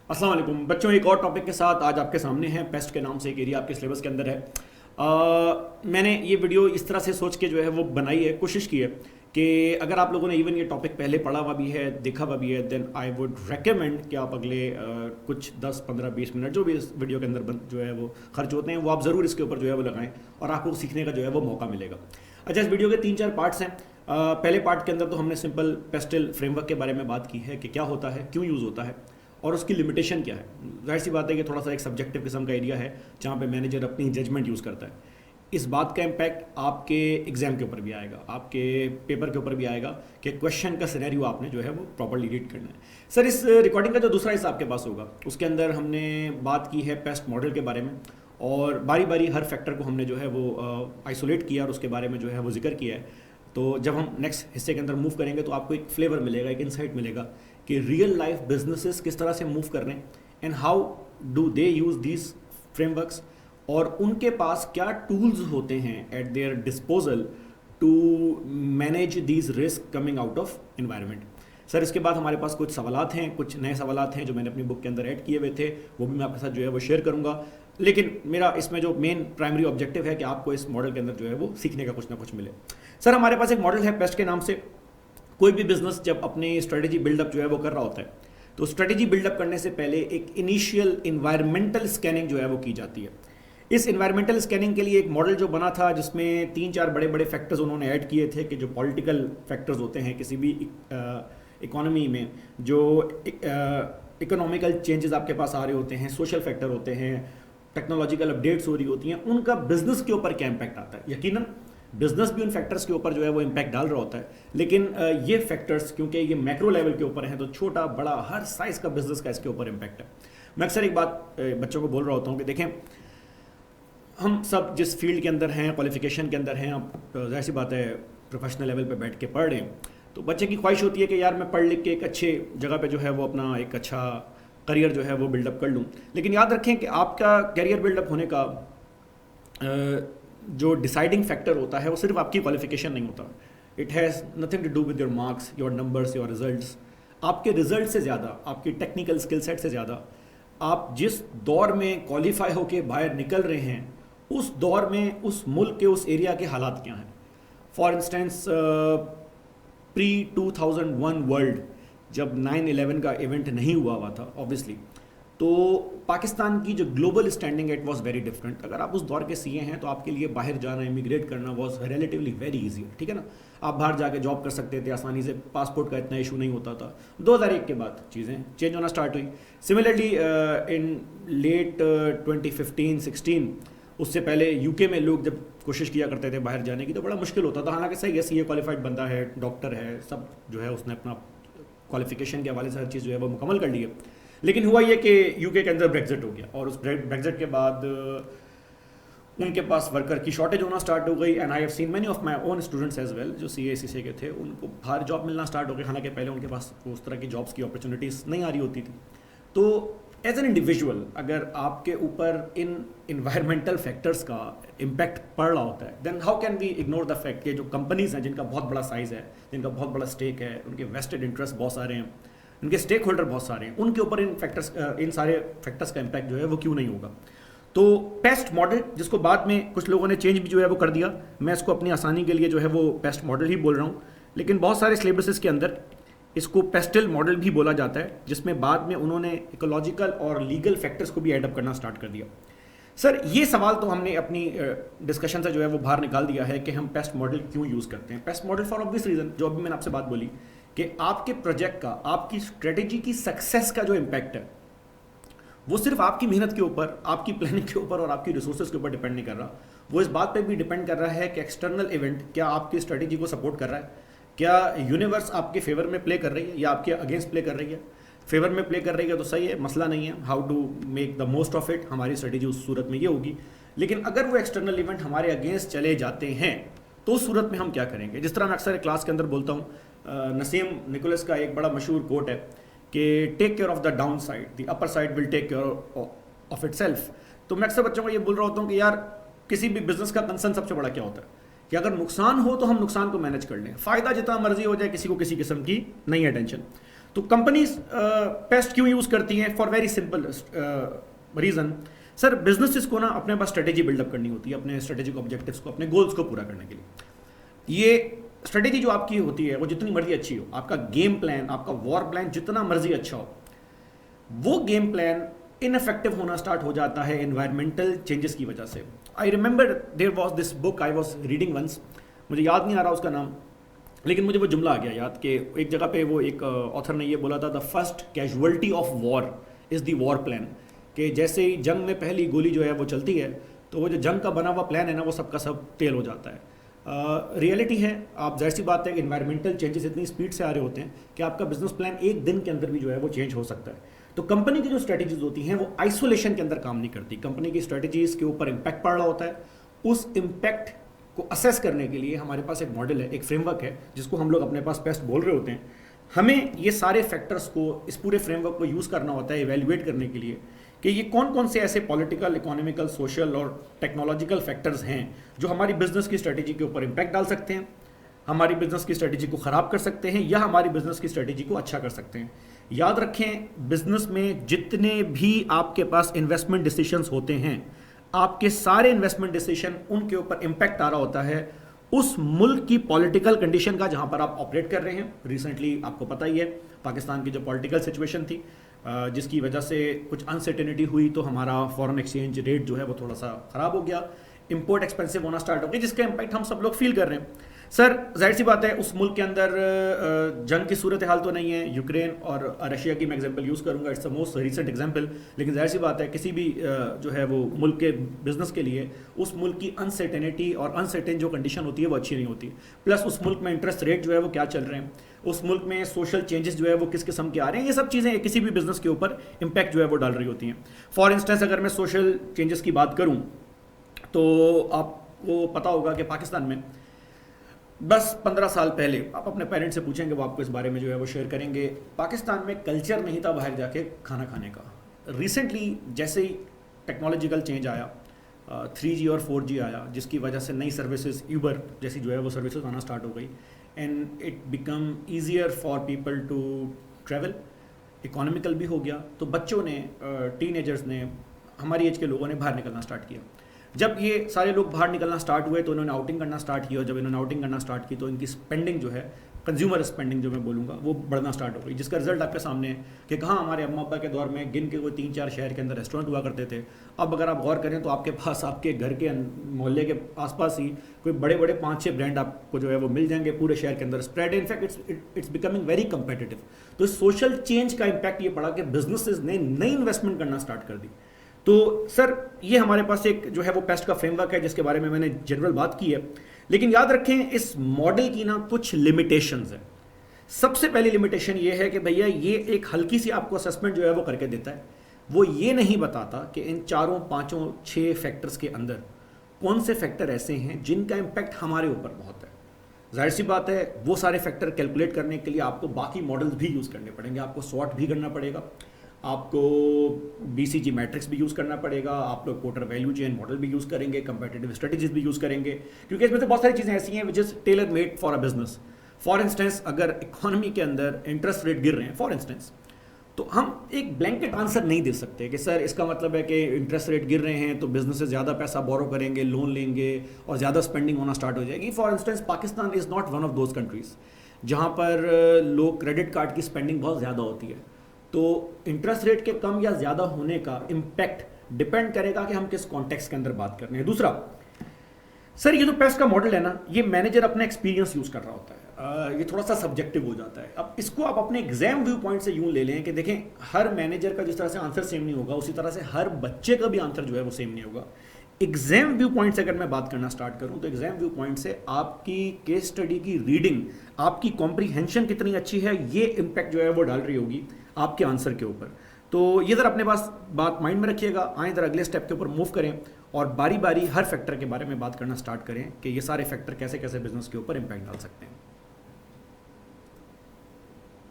السلام علیکم بچوں، ایک اور ٹاپک کے ساتھ آج آپ کے سامنے ہیں. پیسٹ کے نام سے ایک ایریا آپ کے سلیبس کے اندر ہے. میں نے یہ ویڈیو اس طرح سے سوچ کے جو ہے وہ بنائی ہے، کوشش کی ہے کہ اگر آپ لوگوں نے ایون یہ ٹاپک پہلے پڑھا ہوا بھی ہے، دیکھا ہوا بھی ہے، دین آئی ووڈ ریکمینڈ کہ آپ اگلے کچھ 10 15 20 منٹ جو بھی اس ویڈیو کے اندر جو ہے وہ خرچ ہوتے ہیں وہ آپ ضرور اس کے اوپر جو ہے وہ لگائیں اور آپ کو سیکھنے کا جو ہے وہ موقع ملے گا. اچھا، اس ویڈیو کے 3 4 پارٹس ہیں. پہلے پارٹ کے اندر تو ہم نے سمپل پیسٹل فریم ورک کے بارے میں بات کی ہے کہ کیا ہوتا ہے، کیوں یوز ہوتا ہے اور اس کی لمیٹیشن کیا ہے. ظاہر سی بات ہے کہ تھوڑا سا ایک سبجیکٹو قسم کا ایریا ہے جہاں پہ مینیجر اپنی ججمنٹ یوز کرتا ہے. اس بات کا امپیکٹ آپ کے ایگزام کے اوپر بھی آئے گا، آپ کے پیپر کے اوپر بھی آئے گا کہ کویشچن کا سینیریو آپ نے جو ہے وہ پراپرلی ریڈ کرنا ہے. سر، اس ریکارڈنگ کا جو دوسرا حصہ آپ کے پاس ہوگا اس کے اندر ہم نے بات کی ہے پیسٹ ماڈل کے بارے میں، اور باری باری ہر فیکٹر کو ہم نے جو ہے وہ آئسولیٹ کیا اور اس کے بارے میں جو ہے وہ ذکر کیا ہے. تو جب ہم نیکسٹ حصے کے اندر موو کریں گے تو آپ کو ایک فلیور ملے گا، ایک انسائٹ ملے گا کہ ریئل لائف بزنسز کس طرح سے موو کر رہے ہیں and how do they use these frameworks, اور ان کے پاس کیا ٹولز ہوتے ہیں at their disposal to manage these risk coming out of environment. Sir, اس کے بعد ہمارے پاس کچھ سوالات ہیں، کچھ نئے سوالات ہیں جو میں نے اپنی بک کے اندر ایڈ کیے ہوئے تھے، وہ بھی میں آپ کے ساتھ جو ہے وہ شیئر کروں گا. لیکن میرا اس میں جو مین پرائمری آبجیکٹیو ہے کہ آپ کو اس ماڈل کے اندر جو ہے وہ سیکھنے کا کچھ نہ کچھ ملے. سر، ہمارے پاس ایک ماڈل ہے پیسٹ کے نام سے. کوئی بھی بزنس جب اپنی اسٹریٹجی بلڈ اپ جو ہے وہ کر رہا ہوتا ہے تو اسٹریٹجی بلڈ اپ کرنے سے پہلے ایک انیشیل انوائرمنٹل اسکیننگ جو ہے وہ کی جاتی ہے. اس انوائرمنٹل اسکیننگ کے لیے ایک ماڈل جو بنا تھا جس میں 3 4 بڑے بڑے فیکٹرز انہوں نے ایڈ کیے تھے کہ جو پولیٹیکل فیکٹرز ہوتے ہیں کسی بھی اکانومی میں، جو اکنامیکل چینجز آپ کے پاس آ رہے ہوتے ہیں، سوشل فیکٹر ہوتے ہیں، ٹیکنالوجیکل اپڈیٹس ہو رہی ہوتی ہیں، ان کا بزنس کے اوپر کیا امپیکٹ آتا ہے. یقیناً بزنس بھی ان فیکٹرز کے اوپر جو ہے وہ امپیکٹ ڈال رہا ہوتا ہے، لیکن یہ فیکٹرز کیونکہ یہ میکرو لیول کے اوپر ہیں تو چھوٹا بڑا ہر سائز کا بزنس کا اس کے اوپر امپیکٹ ہے. میں اکثر ایک بات بچوں کو بول رہا ہوتا ہوں کہ دیکھیں، ہم سب جس فیلڈ کے اندر ہیں، کوالیفیکیشن کے اندر ہیں، اب ظاہر سی بات ہے پروفیشنل لیول پہ بیٹھ کے پڑھ رہے ہیں تو بچے کی خواہش ہوتی ہے کہ یار میں پڑھ لکھ کے ایک اچھے جگہ پہ جو ہے وہ اپنا ایک اچھا کریئر جو ہے وہ بلڈ اپ کر لوں. لیکن یاد رکھیں کہ آپ کا کیریئر بلڈ اپ ہونے کا جو ڈیسائیڈنگ فیکٹر ہوتا ہے وہ صرف آپ کی کوالیفیکیشن نہیں ہوتا. It has nothing to do with your marks, your numbers, your results. آپ کے ریزلٹ سے زیادہ، آپ کی ٹیکنیکل اسکل سیٹ سے زیادہ آپ جس دور میں کوالیفائی ہو کے باہر نکل رہے ہیں اس دور میں اس ملک کے اس ایریا کے حالات کیا ہیں. فار انسٹنس پری 2001 ورلڈ جب 9/11 کا ایونٹ نہیں ہوا تھا آبویسلی، تو پاکستان کی جو global standing it was very different. اگر آپ اس دور کے سی اے ہیں تو آپ کے لیے باہر جانا، امیگریٹ کرنا واز ریلیٹیولی ویری ایزی، ٹھیک ہے نا. آپ باہر جا کے جاب کر سکتے تھے آسانی سے، پاسپورٹ کا اتنا ایشو نہیں ہوتا تھا. 2001 کے بعد چیزیں چینج ہونا اسٹارٹ ہوئی. سملرلی ان لیٹ 2015-16 اس سے پہلے یو کے میں لوگ جب کوشش کیا کرتے تھے باہر جانے کی تو بڑا مشکل ہوتا تھا. حالانکہ صحیح ہے، سی اے کوالیفائڈ بندہ ہے، ڈاکٹر ہے، سب جو ہے اس نے اپنا کوالیفیکیشن کے حوالے سے ہر چیز جو ہے وہ مکمل کر لی ہے. لیکن ہوا یہ کہ یو کے اندر بریگزٹ ہو گیا اور اس بریگزٹ کے بعد ان کے پاس ورکر کی شارٹیج ہونا اسٹارٹ ہو گئی. And I have seen many of my own students as well جو سی اے سی سی کے تھے، ان کو باہر جاب ملنا اسٹارٹ ہو گئی، حالانکہ پہلے ان کے پاس اس طرح کی جابس کی اپرچونیٹیز نہیں آ رہی ہوتی تھی. تو ایز این انڈیویژول اگر آپ کے اوپر ان انوائرمنٹل فیکٹرس کا امپیکٹ پڑ رہا ہوتا ہے then how can we ignore the fact کہ جو کمپنیز ہیں جن کا بہت بڑا سائز ہے، جن کا بہت بڑا اسٹیک ہے، ان کے ویسٹڈ انٹرسٹ بہت سارے ہیں، ان کے اسٹیک ہولڈر بہت سارے ہیں، ان کے اوپر ان سارے فیکٹرس کا امپیکٹ جو ہے وہ کیوں نہیں ہوگا. تو پیسٹ ماڈل، جس کو بعد میں کچھ لوگوں نے چینج بھی جو ہے وہ کر دیا، میں اس کو اپنی آسانی کے لیے جو ہے وہ پیسٹ ماڈل ہی بول رہا ہوں، لیکن بہت سارے سلیبسز کے اندر اس کو پیسٹل ماڈل بھی بولا جاتا ہے، جس میں بعد میں انہوں نے ایکولوجیکل اور لیگل فیکٹرز کو بھی ایڈ اپ کرنا اسٹارٹ کر دیا. سر، یہ سوال تو ہم نے اپنی ڈسکشن سے جو ہے وہ باہر نکال دیا ہے کہ ہم پیسٹ ماڈل کیوں یوز کرتے ہیں. Paste model for obvious reason, جو ابھی میں نے آپ سے بات بولی کہ آپ کے پروجیکٹ کا، آپ کی اسٹریٹجی کی سکسیس کا جو امپیکٹ ہے وہ صرف آپ کی محنت کے اوپر، آپ کی پلاننگ کے اوپر اور آپ کی ریسورسز کے اوپر ڈیپینڈ نہیں کر رہا. وہ اس بات پہ بھی ڈیپینڈ کر رہا ہے کہ ایکسٹرنل ایونٹ کیا آپ کی اسٹریٹجی کو سپورٹ کر رہا ہے، کیا یونیورس آپ کے فیور میں پلے کر رہی ہے یا آپ کے اگینسٹ پلے کر رہی ہے. فیور میں پلے کر رہی ہے تو صحیح ہے، مسئلہ نہیں ہے، how to make the most of it, ہماری اسٹریٹجی اس صورت میں یہ ہوگی. لیکن اگر وہ ایکسٹرنل ایونٹ ہمارے اگینسٹ چلے جاتے ہیں تو اس صورت میں ہم کیا کریں گے. جس طرح میں اکثر کلاس کے اندر بولتا ہوں، نسیم نکولس کا ایک بڑا مشہور کوٹ ہے کہ take care of the down side, the upper side will take care of it self. تو میں اکثر بچوں کو یہ بول رہا ہوتا ہوں کہ یار کسی بھی بزنس کا کنسرن سب سے بڑا کیا ہوتا ہے کہ اگر نقصان ہو تو ہم نقصان کو مینیج کر لیں، فائدہ جتنا مرضی ہو جائے کسی کو کسی قسم کی نہیں ہے ٹینشن. तो कंपनीज पेस्ट क्यों यूज़ करती हैं? For very simple reason, sir businesses को ना अपने पास स्ट्रेटेजी बिल्डअप करनी होती है अपने स्ट्रेटेजिक ऑब्जेक्टिव्स को, अपने गोल्स को पूरा करने के लिए। ये स्ट्रेटेजी जो आपकी होती है वो जितनी मर्जी अच्छी हो, आपका गेम प्लान, आपका वॉर प्लान जितना मर्जी अच्छा हो, वो गेम प्लान इनफेक्टिव होना स्टार्ट हो जाता है एनवायरमेंटल चेंजेस की वजह से। I remember there was this book I was reading once, मुझे याद नहीं आ रहा उसका नाम, लेकिन मुझे वो जुमला आ गया याद कि एक जगह पे वो एक ऑथर ने ये बोला था, the first casualty of war is the war plan, कि जैसे ही जंग में पहली गोली जो है वो चलती है तो वो जो जंग का बना हुआ प्लान है ना वो सबका सब तेल हो जाता है। रियलिटी है, आप जाहिर सी बात है कि इन्वायरमेंटल चेंजेस इतनी स्पीड से आ रहे होते हैं कि आपका बिजनेस प्लान एक दिन के अंदर भी जो है वो चेंज हो सकता है। तो कंपनी की जो स्ट्रेटजीज होती हैं वो आइसोलेशन के अंदर काम नहीं करती, कंपनी की स्ट्रेटजीज के ऊपर इम्पैक्ट पड़ रहा होता है। उस इम्पैक्ट को असेस करने के लिए हमारे पास एक मॉडल है, एक फ्रेमवर्क है, जिसको हम लोग अपने पास पेस्ट बोल रहे होते हैं। हमें ये सारे फैक्टर्स को, इस पूरे फ्रेमवर्क को यूज़ करना होता है इवेल्युएट करने के लिए कि ये कौन कौन से ऐसे पॉलिटिकल, इकोनॉमिकल, सोशल और टेक्नोलॉजिकल फैक्टर्स हैं जो हमारी बिजनेस की स्ट्रेटजी के ऊपर इम्पैक्ट डाल सकते हैं, हमारी बिजनेस की स्ट्रेटजी को ख़राब कर सकते हैं या हमारी बिजनेस की स्ट्रेटजी को अच्छा कर सकते हैं। याद रखें, बिजनेस में जितने भी आपके पास इन्वेस्टमेंट डिसीजंस होते हैं, आपके सारे इन्वेस्टमेंट डिसीजन उनके ऊपर इम्पैक्ट आ रहा होता है उस मुल्क की पॉलिटिकल कंडीशन का जहां पर आप ऑपरेट कर रहे हैं। रिसेंटली आपको पता ही है पाकिस्तान की जो पॉलिटिकल सिचुएशन थी, जिसकी वजह से कुछ अनसर्टेनिटी हुई, तो हमारा फॉरेन एक्सचेंज रेट जो है वो थोड़ा सा ख़राब हो गया, इंपोर्ट एक्सपेंसिव होना स्टार्ट हो गया, जिसका इम्पैक्ट हम सब लोग फील कर रहे हैं। सर जाहिर सी बात है उस मुल्क के अंदर जंग की सूरत हाल तो नहीं है, यूक्रेन और रशिया की मैं एग्जांपल यूज़ करूंगा, it's the most recent example, लेकिन जाहिर सी बात है किसी भी जो है वो मुल्क के बिजनेस के लिए उस मुल्क की अनसर्टेनिटी और अनसर्टेन जो कंडीशन होती है वो अच्छी नहीं होती। प्लस उस मुल्क में इंटरेस्ट रेट जो है वो क्या चल रहे हैं, उस मुल्क में सोशल चेंजेस जो है वो किस किस्म के आ रहे हैं, ये सब चीज़ें किसी भी बिजनेस के ऊपर इम्पैक्ट जो है वो डाल रही होती हैं। फॉर इंस्टेंस अगर मैं सोशल चेंजेस की बात करूँ तो आपको पता होगा कि पाकिस्तान में बस 15 साल पहले, आप अपने पेरेंट्स से पूछेंगे वो आपको इस बारे में जो है वो शेयर करेंगे, पाकिस्तान में कल्चर नहीं था बाहर जाके खाना खाने का। रिसेंटली जैसे ही टेक्नोलॉजिकल चेंज आया, 3G और 4G आया, जिसकी वजह से नई सर्विसेज यूबर जैसी जो है वो सर्विसेज आना स्टार्ट हो गई, and it become easier for people to travel, economical भी हो गया। तो बच्चों ने, टीनेजर्स ने, हमारी एज के लोगों ने बाहर निकलना स्टार्ट किया। जब ये सारे लोग बाहर निकलना स्टार्ट हुए तो इन्होंने आउटिंग करना स्टार्ट किया, और जब इन्होंने आउटिंग करना स्टार्ट की तो इनकी स्पेंडिंग जो है, कंज्यूमर स्पेंडिंग जो मैं बोलूँगा, वो बढ़ना स्टार्ट हो गई, जिसका रिजल्ट आपके सामने है कि कहाँ हमारे अम्मा अब्बा के दौर में गिन के कोई 3-4 शहर के अंदर रेस्टोरेंट हुआ करते थे। अब अगर आप गौर करें तो आपके पास, आपके घर के मोहल्ले के आसपास ही कोई बड़े बड़े 5-6 ब्रांड आपको जो है वो मिल जाएंगे पूरे शहर के अंदर spread. In fact it's becoming very competitive. तो सोशल चेंज का इम्पैक्ट ये पड़ा कि बिजनेसेस ने नई इन्वेस्टमेंट करना स्टार्ट कर दी। तो सर ये हमारे पास एक जो है वो पेस्ट का फ्रेमवर्क है जिसके बारे में मैंने जनरल बात की है, लेकिन याद रखें इस मॉडल की ना कुछ लिमिटेशंस हैं। सबसे पहली लिमिटेशन ये है कि भैया ये एक हल्की सी आपको असेसमेंट जो है वो करके देता है, वो ये नहीं बताता कि इन 4, 5, 6 फैक्टर्स के अंदर कौन से फैक्टर ऐसे हैं जिनका इम्पैक्ट हमारे ऊपर बहुत है। जाहिर सी बात है वो सारे फैक्टर कैलकुलेट करने के लिए आपको बाकी मॉडल्स भी यूज़ करने पड़ेंगे, आपको सॉर्ट भी करना पड़ेगा, आपको BCG मैट्रिक्स भी यूज़ करना पड़ेगा, आप लोग पोर्टर वैल्यू चेन मॉडल भी यूज़ करेंगे, कंपेटिटिव स्ट्रेटजीज भी यूज़ करेंगे, क्योंकि इसमें से बहुत सारी चीज़ें ऐसी हैं which is tailor made for a business. For instance अगर इकोनॉमी के अंदर इंटरेस्ट रेट गिर रहे हैं फॉर इंस्टेंस, तो हम एक ब्लैंकेट आंसर नहीं दे सकते कि सर इसका मतलब है कि इंटरेस्ट रेट गिर रहे हैं तो बिजनेस से ज़्यादा पैसा बोरो करेंगे, लोन लेंगे और ज़्यादा स्पेंडिंग होना स्टार्ट हो जाएगी। For instance Pakistan is not one of those countries जहाँ पर लोग क्रेडिट कार्ड की स्पेंडिंग बहुत ज़्यादा होती है। तो इंटरेस्ट रेट के कम या ज़्यादा होने का इम्पैक्ट डिपेंड करेगा कि हम किस कॉन्टेक्स्ट के अंदर बात कर रहे हैं। दूसरा, सर ये जो पेस्ट का मॉडल है ना, ये मैनेजर अपना एक्सपीरियंस यूज़ कर रहा होता है, ये थोड़ा सा सब्जेक्टिव हो जाता है। अब इसको आप अपने एग्जाम व्यू पॉइंट से यूँ ले लें कि देखें हर मैनेजर का जिस तरह से आंसर सेम नहीं होगा, उसी तरह से हर बच्चे का भी आंसर जो है वो सेम नहीं होगा। एग्जाम व्यू पॉइंट से अगर मैं बात करना स्टार्ट करूं तो एग्जाम व्यू पॉइंट से आपकी केस स्टडी की रीडिंग, आपकी कॉम्प्रीहेंशन कितनी अच्छी है, ये इम्पैक्ट जो है वो डाल रही होगी आपके आंसर के ऊपर। तो ये ज़रा अपने पास बात माइंड में रखिएगा। आए ज़रा अगले स्टेप के ऊपर मूव करें और बारी बारी हर फैक्टर के बारे में बात करना स्टार्ट करें कि ये सारे फैक्टर कैसे कैसे बिजनेस के ऊपर इम्पैक्ट डाल सकते हैं।